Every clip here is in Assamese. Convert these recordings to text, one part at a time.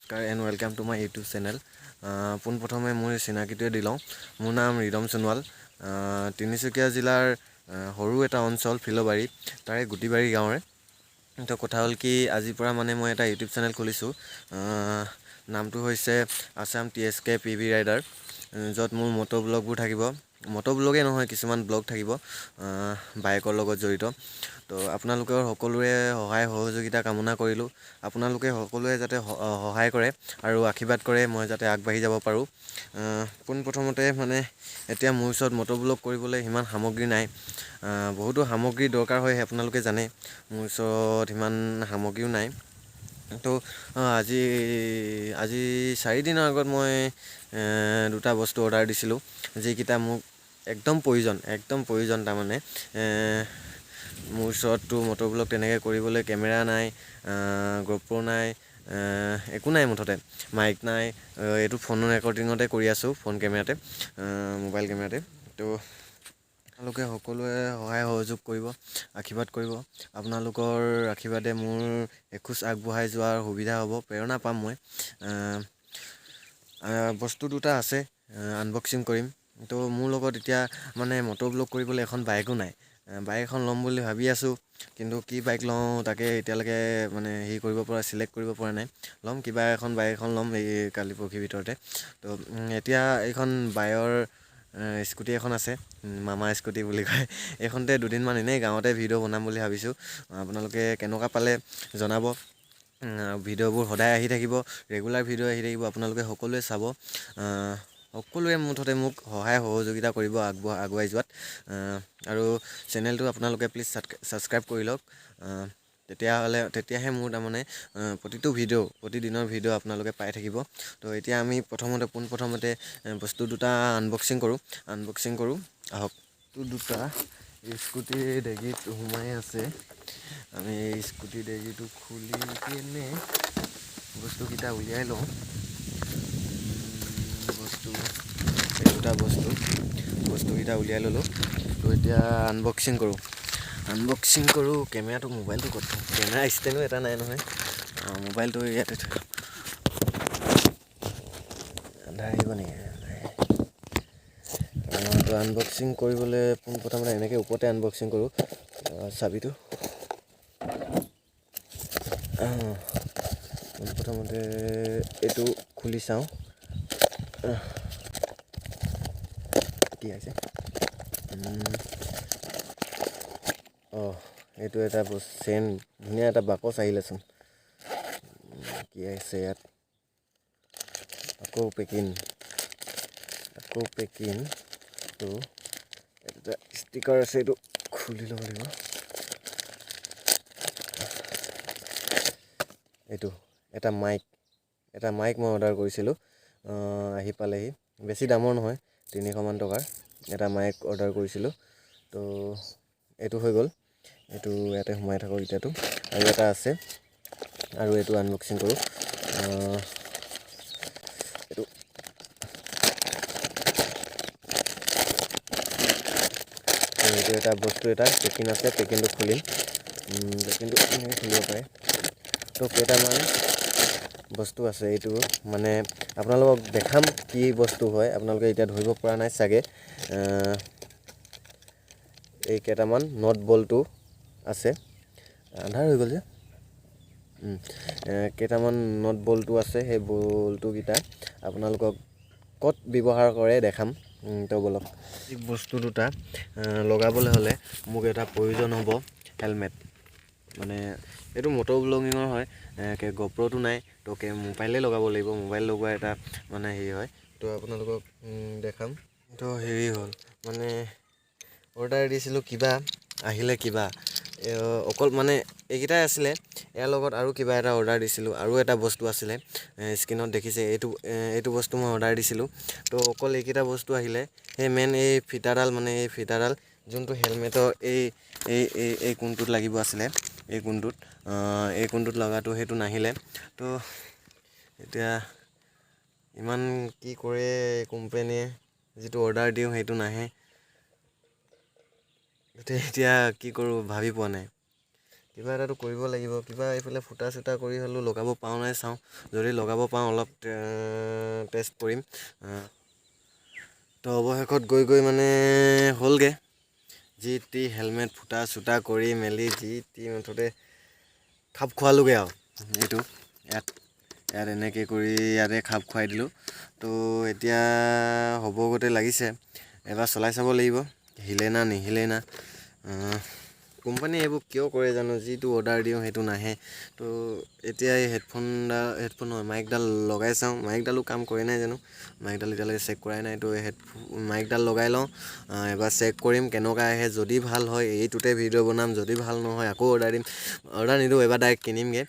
নমস্কাৰ and welcome to my YouTube channel. পোনপ্ৰথমে মোৰ চিনাকিটোৱে দি লওঁ। মোৰ নাম ৰিদম সোণোৱাল। তিনিচুকীয়া জিলাৰ সৰু এটা অঞ্চল ফিলবাৰী, তাৰে গুটিবাৰী গাঁৱৰে। তো কথা হ'ল কি, আজিৰ পৰা মানে মই এটা ইউটিউব চেনেল খুলিছোঁ। নামটো হৈছে আছাম TSK PV ৰাইডাৰ, য'ত মোৰ মটো ব্লগবোৰ থাকিব। মটো ব্লগেই নহয়, কিছুমান ব্লগ থাকিব বাইকৰ লগত জড়িত। তো আপোনালোকৰ সকলোৰে সহায় সহযোগিতা কামনা কৰিলোঁ। আপোনালোকে সকলোৱে যাতে সহায় কৰে আৰু আশীৰ্বাদ কৰে, মই যাতে আগবাঢ়ি যাব পাৰোঁ। পোনপ্ৰথমতে মানে এতিয়া মোৰ ওচৰত মটো ব্লগ কৰিবলৈ সিমান সামগ্ৰী নাই। বহুতো সামগ্ৰী দৰকাৰ হয়, আপোনালোকে জানে। মোৰ ওচৰত সিমান সামগ্ৰীও নাই। তো আজি 4 দিনৰ আগত মই দুটা বস্তু অৰ্ডাৰ দিছিলোঁ, যিকেইটা মোক একদম প্ৰয়োজন তাৰমানে। মোৰ ওচৰততো মটো ব্লগ তেনেকৈ কৰিবলৈ কেমেৰা নাই, GoPro নাই, একো নাই, মুঠতে মাইক নাই। এইটো ফোন ৰেকৰ্ডিঙতে কৰি আছোঁ, ফোন কেমেৰাতে, মোবাইল কেমেৰাতে। তো আপোনালোকে সকলোৱে সহায় সহযোগ কৰিব, আশীৰ্বাদ কৰিব। আপোনালোকৰ আশীৰ্বাদে মোৰ এখোজ আগবঢ়াই যোৱাৰ সুবিধা হ'ব, প্ৰেৰণা পাম মই। বস্তু দুটা আছে, আনবক্সিং কৰিম। তো মোৰ লগত এতিয়া মানে মটো ব্লগ কৰিবলৈ এখন বাইকো নাই। বাইক এখন ল'ম বুলি ভাবি আছোঁ, কিন্তু কি বাইক লওঁ তাকে এতিয়ালৈকে মানে চিলেক্ট কৰিব পৰা নাই। ল'ম, কিবা এখন বাইক এখন ল'ম এই কালি পৰহিৰ ভিতৰতে। তো এতিয়া এইখন বায়ৰ স্কুটি এখন আছে, মামা স্কুটি বুলি কয়। এইখনতে দুদিনমান এনেই গাঁৱতে ভিডিঅ' বনাম বুলি ভাবিছোঁ। আপোনালোকে কেনেকুৱা পালে জনাব। ভিডিঅ'বোৰ সদায় আহি থাকিব, ৰেগুলাৰ ভিডিঅ' আহি থাকিব, আপোনালোকে সকলোৱে চাব। সকলোৱে মুঠতে মোক সহায় সহযোগিতা কৰিব আগুৱাই যোৱাত। আৰু চেনেলটো আপোনালোকে প্লিজ ছাবস্ক্ৰাইব কৰি লওক। তেতিয়াহে মোৰ তাৰমানে প্ৰতিদিনৰ ভিডিঅ' আপোনালোকে পাই থাকিব। তো এতিয়া আমি পোনপ্ৰথমতে বস্তু দুটা আনবক্সিং কৰোঁ। আহক। দুটা স্কুটিৰ ডিকিত সোমাই আছে। আমি স্কুটিৰ ডিকিটো খুলি কিনে বস্তুকেইটা উলিয়াই লওঁ। বস্তুকেইটা উলিয়াই ল'লোঁ। তো এতিয়া আনবক্সিং কৰোঁ। মোবাইলটো ক'ত থওঁ? কেমেৰা ষ্টেণ্ডো এটা নাই নহয়। মোবাইলটো ইয়াতে থৈ আন্ধাৰ আহিব নেকি? তো আনবক্সিং কৰিবলৈ পোনপ্ৰথমতে এনেকৈ ওপৰতে আনবক্সিং কৰোঁ। চাবিটো পোনপ্ৰথমতে এইটো খুলি চাওঁ কি আছে। এইটো এটা চেন, ধুনীয়া এটা বাকচ আহিলেচোন। কি আছে ইয়াত? আকৌ পেকিং। তো এটা ষ্টিকাৰ আছে, এইটো খুলি ল'ব লাগিব। এইটো এটা মাইক মই অৰ্ডাৰ কৰিছিলোঁ, আহি পালেহি। বেছি দামৰ নহয়, 300 মান টকাৰ এটা মাইক অৰ্ডাৰ কৰিছিলোঁ। তো এইটো হৈ গ'ল। এইটো ইয়াতে সোমাই থাকক এতিয়াতো। আৰু এটা আছে, আৰু এইটো আনবক্সিং কৰোঁ। এইটো এটা বস্তু, এটা পেকিং আছে। পেকিংটো খুলিম। পেকিংটো এনেকৈ খুলিব পাৰে। তো কেইটামান বস্তু আছে, এইটো মানে আপোনালোকক দেখাম কি বস্তু হয়। আপোনালোকে এতিয়া ধৰিব পৰা নাই চাগে। এই কেইটামান নট বল্টু আছে। আন্ধাৰ হৈ গ'ল যে। কেইটামান নট বল্টু আছে। সেই বল্টুকেইটা আপোনালোকক ক'ত ব্যৱহাৰ কৰে দেখাম। তো বলক। এই বস্তু দুটা লগাবলৈ হ'লে মোক এটা প্ৰয়োজন হ'ব, হেলমেট। মানে এইটো মটো ব্লগিঙৰ হয়, GoProটো নাই। তো মোবাইলেই লগাব লাগিব। মোবাইল লগোৱা এটা মানে হেৰি হয়। তো আপোনালোকক দেখাম। তো হেৰি হ'ল মানে অৰ্ডাৰ দিছিলোঁ কিবা, আহিলে কিবা। অকল মানে এইকেইটাই আছিলে। ইয়াৰ লগত আৰু কিবা এটা অৰ্ডাৰ দিছিলোঁ, আৰু এটা বস্তু আছিলে। স্ক্ৰীণত দেখিছে, এইটো বস্তু মই অৰ্ডাৰ দিছিলোঁ। তো অকল এইকেইটা বস্তু আহিলে। সেই এই ফিটাডাল যোনটো হেলমেটৰ এই কোণটোত লাগিব আছিলে, এই কোণটোত লগাটো সেইটো নাহিলে। তো এতিয়া ইমান কি কৰে কোম্পানীয়ে, যিটো অৰ্ডাৰ দিওঁ সেইটো নাহে। এতিয়া কি কৰোঁ ভাবি পোৱা নাই। কিবা এটাতো কৰিব লাগিব। কিবা এইফালে ফুটা চুটা কৰি হ'লেও লগাব পাওঁ নাই চাওঁ, যদি লগাব পাওঁ অলপ টেষ্ট কৰিম। তো অৱশেষত গৈ মানে হ'লগৈ। যি টি হেলমেট ফুটা চুটা কৰি মেলি যি টি মুঠতে খাপ খোৱালোগৈ আৰু ইয়াত এনেকৈ কৰি ইয়াতে খাপ খুৱাই দিলোঁ। তো এতিয়া হ'বগতে লাগিছে, এবাৰ চলাই চাব লাগিব হিলে না নিহিলে না। কোম্পানী এইবোৰ কিয় কৰে জানো, যিটো অৰ্ডাৰ দিওঁ সেইটো নাহে। তো এতিয়া এই হেডফোন নহয় মাইকডাল লগাই চাওঁ, মাইকডালো কাম কৰে নাই জানো, মাইকডাল এতিয়ালৈকে চেক কৰাই নাই। তো মাইকডাল লগাই লওঁ, এবাৰ চেক কৰিম কেনেকুৱা আহে। যদি ভাল হয় এইটোতে ভিডিঅ' বনাম, যদি ভাল নহয় আকৌ অৰ্ডাৰ দিম। অৰ্ডাৰ নিদিওঁ, এবাৰ ডাইৰেক্ট কিনিমগৈ।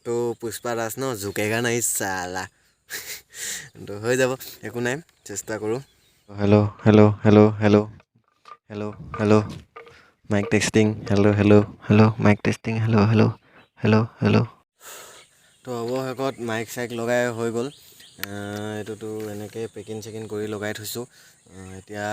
তো পুষ্পা ৰাজ ন জোকেগা নাই চালা। তো হৈ যাব, একো নাই, চেষ্টা কৰোঁ। Hello' hello' hello' hello' hello' hello' mic testing, hello' hello' hello' mic testing, hello' hello' hello' hello'. তো অৱশেষত মাইক চাইক লগাই হৈ গ'ল। এইটোতো এনেকৈ পেকিং চেকিং কৰি লগাই থৈছোঁ। এতিয়া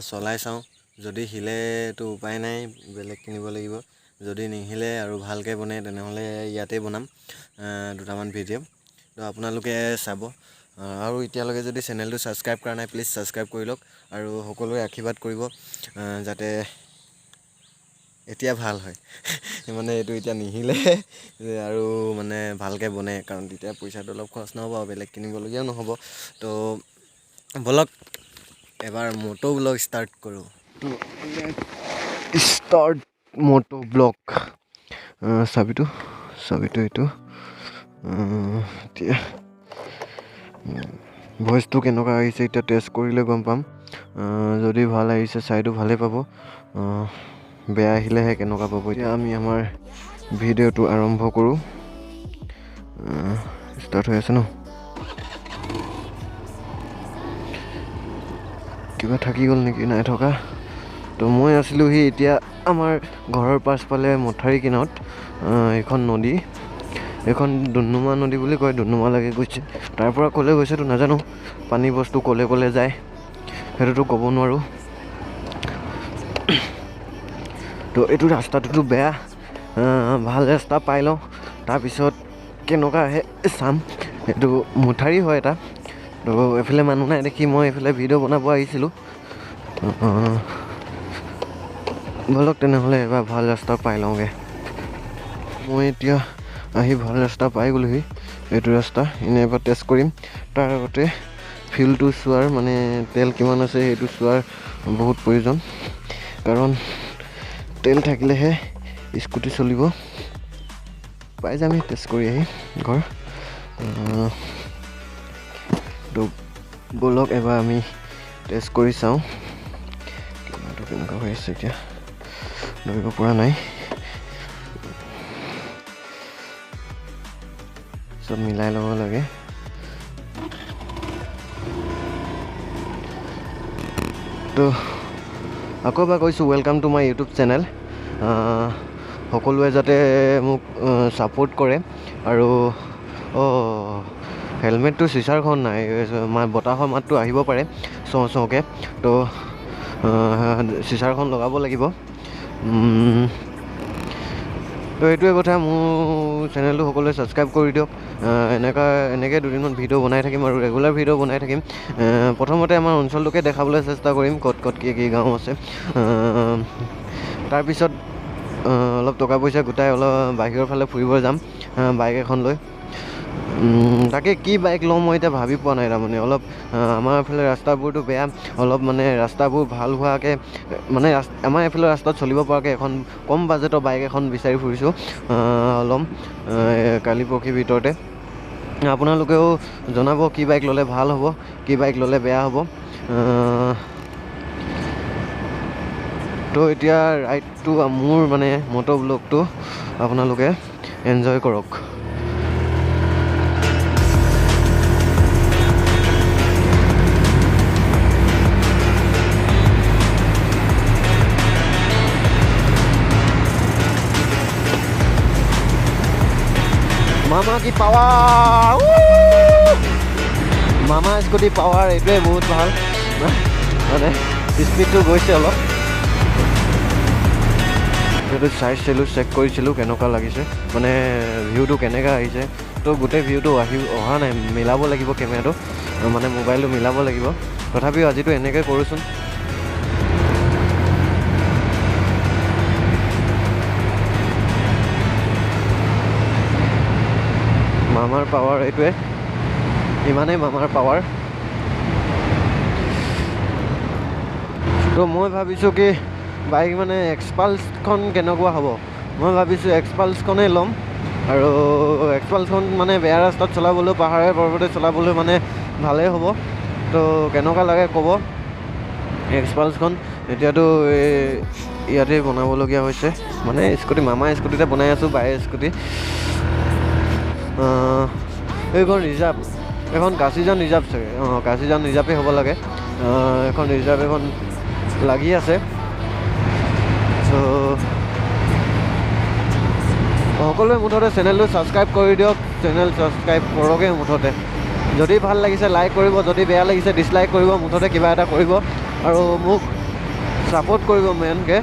চলাই চাওঁ, যদি হিলেতো উপায় নাই, বেলেগ কিনিব লাগিব। যদি নিহিলে আৰু ভালকৈ বনে তেনেহ'লে ইয়াতে বনাম দুটামান ভিডিঅ'। তো আপোনালোকে চাব। আৰু এতিয়ালৈকে যদি চেনেলটো ছাবস্ক্ৰাইব কৰা নাই প্লিজ ছাবস্ক্ৰাইব কৰি লওক, আৰু সকলোৱে আশীৰ্বাদ কৰিব যাতে এতিয়া ভাল হয়। মানে এইটো এতিয়া নিহিলে আৰু মানে ভালকৈ বনে, কাৰণ তেতিয়া পইচাটো অলপ খৰচ নহ'ব আৰু বেলেগ কিনিবলগীয়াও নহ'ব। তো ব'লক এবাৰ মটো ব্লগ ষ্টাৰ্ট কৰোঁ। ষ্টাৰ্ট মটো ব্লগ। চাবিটো এইটো এতিয়া ভইচটো কেনেকুৱা আহিছে এতিয়া টেষ্ট কৰিলে গম পাম। যদি ভাল আহিছে চাইটো ভালেই পাব, বেয়া আহিলেহে কেনেকুৱা পাব। এতিয়া আমি আমাৰ ভিডিঅ'টো আৰম্ভ কৰোঁ। ষ্টাৰ্ট হৈ আছে ন? কিবা থাকি গ'ল নেকি? নাই থকা। তো মই আছিলোঁহি এতিয়া আমাৰ ঘৰৰ পাছফালে মথাউৰি কিনাৰত। এইখন নদী, এইখন ডুমডুমা নদী বুলি কয়, ডুমডুমালৈকে গৈছে। তাৰ পৰা ক'লৈ গৈছেতো নাজানো, পানী বস্তু ক'লৈ যায় সেইটোতো ক'ব নোৱাৰোঁ। তো এইটো ৰাস্তাটোতো বেয়া, ভাল ৰাস্তা পাই লওঁ, তাৰপিছত কেনেকুৱা আহে চাম। এইটো মথাউৰি হয় এটা। তো এইফালে মানুহ নাই দেখি মই এইফালে ভিডিঅ' বনাব আহিছিলোঁ। ব'লক তেনেহ'লে এবাৰ ভাল ৰাস্তা পাই লওঁগৈ। মই এতিয়া আহি ভাল ৰাস্তা পাই গ'লোহি। এইটো ৰাস্তা এনেই এবাৰ টেষ্ট কৰিম। তাৰ আগতে ফিউলটো চোৱাৰ, মানে তেল কিমান আছে সেইটো চোৱাৰ বহুত প্ৰয়োজন, কাৰণ তেল থাকিলেহে স্কুটি চলিব। পাই যাম টেষ্ট কৰি আহি ঘৰ। তো ব'লক এবাৰ আমি টেষ্ট কৰি চাওঁ কিমানটো কেনেকুৱা হৈ আছে। এতিয়া ধৰিব পৰা নাই, চব মিলাই ল'ব লাগে। তো আকৌ এবাৰ কৈছোঁ, welcome to my YouTube channel. সকলোৱে যাতে মোক ছাপোৰ্ট কৰে। আৰু হেলমেটটো চিচাৰখন নাই, বতাহৰ মাতটো আহিব পাৰে চওঁকৈ। তো চিচাৰখন লগাব লাগিব। তো এইটোৱে কথা, মোৰ চেনেলটো সকলোৱে ছাবস্ক্ৰাইব কৰি দিয়ক। এনেকৈ দুদিনমান ভিডিঅ' বনাই থাকিম আৰু ৰেগুলাৰ ভিডিঅ' বনাই থাকিম। প্ৰথমতে আমাৰ অঞ্চলটোকে দেখাবলৈ চেষ্টা কৰিম, ক'ত কি গাঁও আছে। তাৰপিছত অলপ টকা পইচা গোটাই অলপ বাহিৰৰ ফালে ফুৰিব যাম বাইক এখন লৈ। তাকে কি বাইক লওঁ মই এতিয়া ভাবি পোৱা নাই। তাৰমানে অলপ আমাৰ এইফালে ৰাস্তাবোৰতো বেয়া, অলপ মানে ৰাস্তাবোৰ ভাল হোৱাকৈ, মানে আমাৰ এইফালে ৰাস্তাত চলিব পৰাকৈ এখন কম বাজেটৰ বাইক এখন বিচাৰি ফুৰিছোঁ। ল'ম কালি পৰহিৰ ভিতৰতে। আপোনালোকেও জনাব কি বাইক ল'লে ভাল হ'ব, কি বাইক ল'লে বেয়া হ'ব। তো এতিয়া ৰাইডটো মোৰ মানে মটো ব্লগটো আপোনালোকে এনজয় কৰক। মামা কি পাৱাৰ, মামা স্কুটি পাৱাৰ, এইটোৱে বহুত ভাল। মানে স্পীডটো গৈছে অলপ। সেইটো চাইছিলোঁ, চেক কৰিছিলোঁ কেনেকুৱা লাগিছে, মানে ভিউটো কেনেকুৱা আহিছে। তো গোটেই ভিউটো অহা নাই, মিলাব লাগিব কেমেৰাটো, মানে মোবাইলটো মিলাব লাগিব। তথাপিও আজিতো এনেকৈ কৰোঁচোন। মামাৰ পাৱাৰ এইটোৱে, ইমানেই মামাৰ পাৱাৰ। তো মই ভাবিছোঁ কি বাইক মানে এক্সপালছখন কেনেকুৱা হ'ব, মই ভাবিছোঁ এক্সপালছখনেই ল'ম। আৰু এক্সপালছখন মানে বেয়া ৰাস্তাত চলাবলৈ, পাহাৰে পৰ্বতে চলাবলৈ মানে ভালেই হ'ব। তো কেনেকুৱা লাগে ক'ব এক্সপালছখন। এতিয়াতো ইয়াতে বনাবলগীয়া হৈছে, মানে স্কুটি, মামাৰ স্কুটিতে বনাই আছোঁ, বাইৰ স্কুটি। এইখন ৰিজাৰ্ভ, এখন কাচিজান ৰিজাৰ্ভ চাগে, কাচিজান ৰিজাৰ্ভেই হ'ব লাগে। এখন ৰিজাৰ্ভ এখন লাগি আছে। ত' সকলোৱে মুঠতে চেনেলটো ছাবস্ক্ৰাইব কৰি দিয়ক, চেনেল ছাবস্ক্ৰাইব কৰকে মুঠতে। যদি ভাল লাগিছে লাইক কৰিব, যদি বেয়া লাগিছে ডিছলাইক কৰিব, মুঠতে কিবা এটা কৰিব আৰু মোক ছাপোৰ্ট কৰিব। মেইনকৈ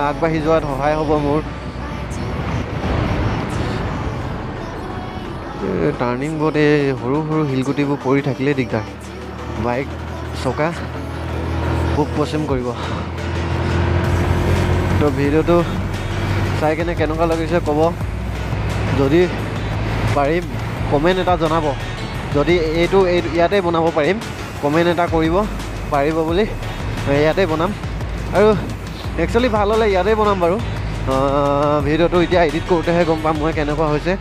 আগবাঢ়ি যোৱাত সহায় হ'ব মোৰ। টাৰ্ণিং বোৰ্ড এই সৰু সৰু শিলগুটিবোৰ পৰি থাকিলেই দিগদাৰ, বাইক চকা পূব পশ্চিম কৰিব। তো ভিডিঅ'টো চাই কেনে কেনেকুৱা লাগিছে ক'ব, যদি পাৰিম কমেণ্ট এটা জনাব, যদি এইটো ইয়াতে বনাব পাৰিম কমেণ্ট এটা কৰিব পাৰিব বুলি, ইয়াতে বনাম। আৰু একচুৱেলি ভাল হ'লে ইয়াতে বনাম বাৰু। ভিডিঅ'টো এতিয়া এডিট কৰোঁতেহে গম পাম মই কেনেকুৱা হৈছে,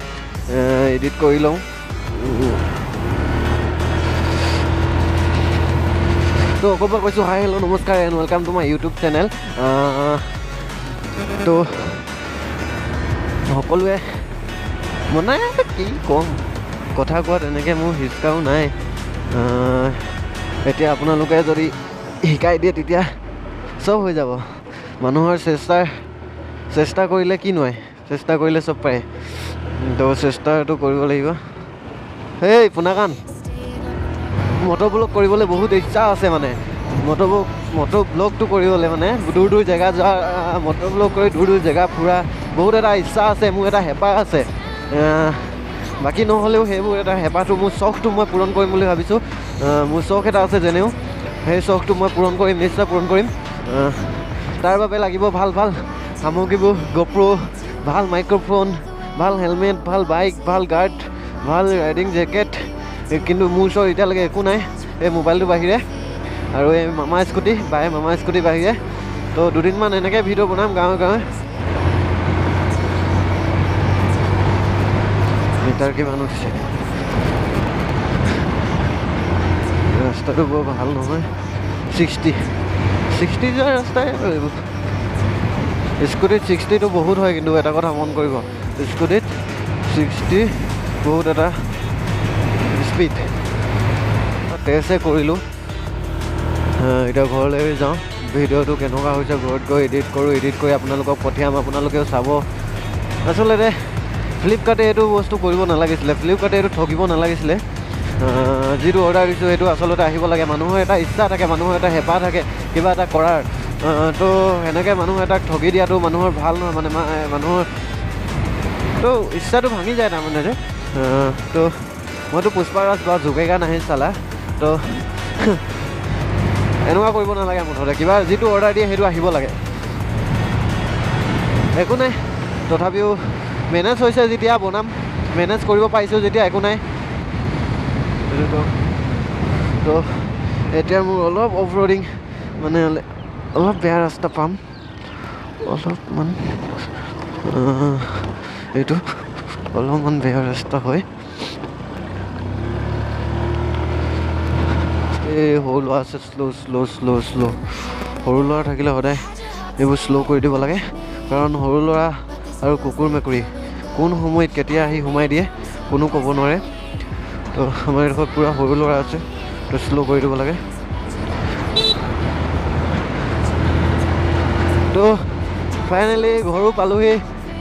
এডিট কৰি লওঁ। তো অকণমান কৈছোঁ হাই হেল্ল' নমস্কাৰ and welcome to my YouTube channel. তো সকলোৱে মানে কি ক'ম, কথা কোৱাত এনেকৈ মোৰ হিচকাও নাই। এতিয়া আপোনালোকে যদি শিকাই দিয়ে তেতিয়া চব হৈ যাব। মানুহৰ চেষ্টা কৰিলে কি নোৱাৰে, চেষ্টা কৰিলে চব পাৰে। তো চেষ্টাটো কৰিব লাগিব। হেই পোনাকান, মটৰ ব্লগ কৰিবলৈ বহুত ইচ্ছা আছে, মানে মটৰ ব্লগটো কৰিবলৈ, মানে দূৰ দূৰ জেগা যোৱা, মটৰ ব্লগ কৰি দূৰ দূৰ জেগা ফুৰা বহুত এটা ইচ্ছা আছে, মোৰ এটা হেঁপাহ আছে। বাকী নহ'লেও সেইবোৰ এটা হেঁপাহটো, মোৰ চখটো মই পূৰণ কৰিম বুলি ভাবিছোঁ। মোৰ চখ এটা আছে যেনেও, সেই চখটো মই পূৰণ কৰিম, নিশ্চয় পূৰণ কৰিম। তাৰ বাবে লাগিব ভাল ভাল সামগ্ৰীবোৰ, GoPro, ভাল মাইক্ৰ'ফোন, ভাল হেলমেট, ভাল বাইক, ভাল গাৰ্ড, ভাল ৰাইডিং জেকেট। কিন্তু মোৰ ওচৰত এতিয়ালৈকে একো নাই এই মোবাইলটোৰ বাহিৰে আৰু এই মামা স্কুটি, বায়ে মামা স্কুটিৰ বাহিৰে। তো দুদিনমান এনেকৈ ভিডিঅ' বনাম গাঁৱে গাঁৱে। মিটাৰ কিমান উঠিছে, ৰাস্তাটো বৰ ভাল নহয়। 60 যোৱা ৰাস্তাই আৰু এইবোৰ। স্কুটিত 60টো বহুত হয়, কিন্তু এটা কথা মন কৰিব, স্কুটিত 60 বহুত এটা স্পীড। টেষ্টে কৰিলোঁ, এতিয়া ঘৰলৈ যাওঁ। ভিডিঅ'টো কেনেকুৱা হৈছে ঘৰত গৈ এডিট কৰোঁ, এডিট কৰি আপোনালোকক পঠিয়াম, আপোনালোকেও চাব। আচলতে ফ্লিপকাৰ্টে এইটো বস্তু কৰিব নালাগিছিলে, ফ্লিপকাৰ্টে এইটো ঠগিব নালাগিছিলে। যিটো অৰ্ডাৰ দিছোঁ সেইটো আচলতে আহিব লাগে। মানুহৰ এটা ইচ্ছা থাকে, মানুহৰ এটা হেঁপাহ থাকে কিবা এটা কৰাৰ। তো সেনেকৈ মানুহ এটাক ঠগি দিয়াটো মানুহৰ ভাল নহয়, মানে মানুহৰ তো ইচ্ছাটো ভাঙি যায় তাৰমানে যে। তো মইতো পুষ্পাৰাজ বা জুবেগা নাহি চালা, তো এনেকুৱা কৰিব নালাগে। মুঠতে কিবা যিটো অৰ্ডাৰ দিয়ে সেইটো আহিব লাগে, একো নাই। তথাপিও মেনেজ হৈছে যেতিয়া বনাম, মেনেজ কৰিব পাৰিছোঁ যেতিয়া একো নাই। তো এতিয়া মোৰ অলপ অফ ৰোডিং, মানে অলপ বেয়া ৰাস্তা পাম, অলপমান এইটো অলপমান বেয়া ৰাস্তা হয়। এই সৰু ল'ৰা আছে, শ্ল' সৰু ল'ৰা থাকিলে সদায় এইবোৰ শ্ল' কৰি দিব লাগে, কাৰণ সৰু ল'ৰা আৰু কুকুৰ মেকুৰী কোন সময়ত কেতিয়া আহি সোমাই দিয়ে কোনো ক'ব নোৱাৰে। তো আমাৰ এইডোখৰত পূৰা সৰু ল'ৰা আছে, তো শ্ল' কৰি দিব লাগে। তো ফাইনেলি ঘৰো পালোহি।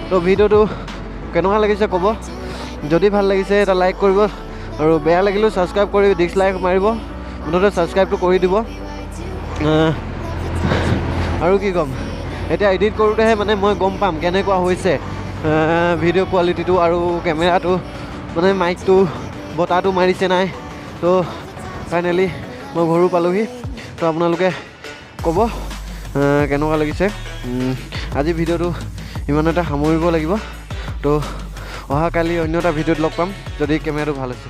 তো ভিডিঅ'টো কেনেকুৱা লাগিছে ক'ব, যদি ভাল লাগিছে এটা লাইক কৰিব, আৰু বেয়া লাগিলেও ছাবস্ক্ৰাইব কৰি ডিছলাইক মাৰিব। মুঠতে ছাবস্ক্ৰাইবটো কৰি দিব। আৰু কি ক'ম, এতিয়া এডিট কৰোঁতেহে মানে মই গম পাম কেনেকুৱা হৈছে ভিডিঅ' কোৱালিটিটো আৰু কেমেৰাটো মানে মাইকটো বতাহটো মাৰিছে নাই। তো ফাইনেলি মই ঘৰো পালোহি। তো আপোনালোকে ক'ব কেনেকুৱা লাগিছে। আজি ভিডিঅ'টো ইমানতে সামৰিব লাগিব। তো অহাকালি অন্য এটা ভিডিঅ'ত লগ পাম যদি কেমেৰাটো ভাল হৈছে।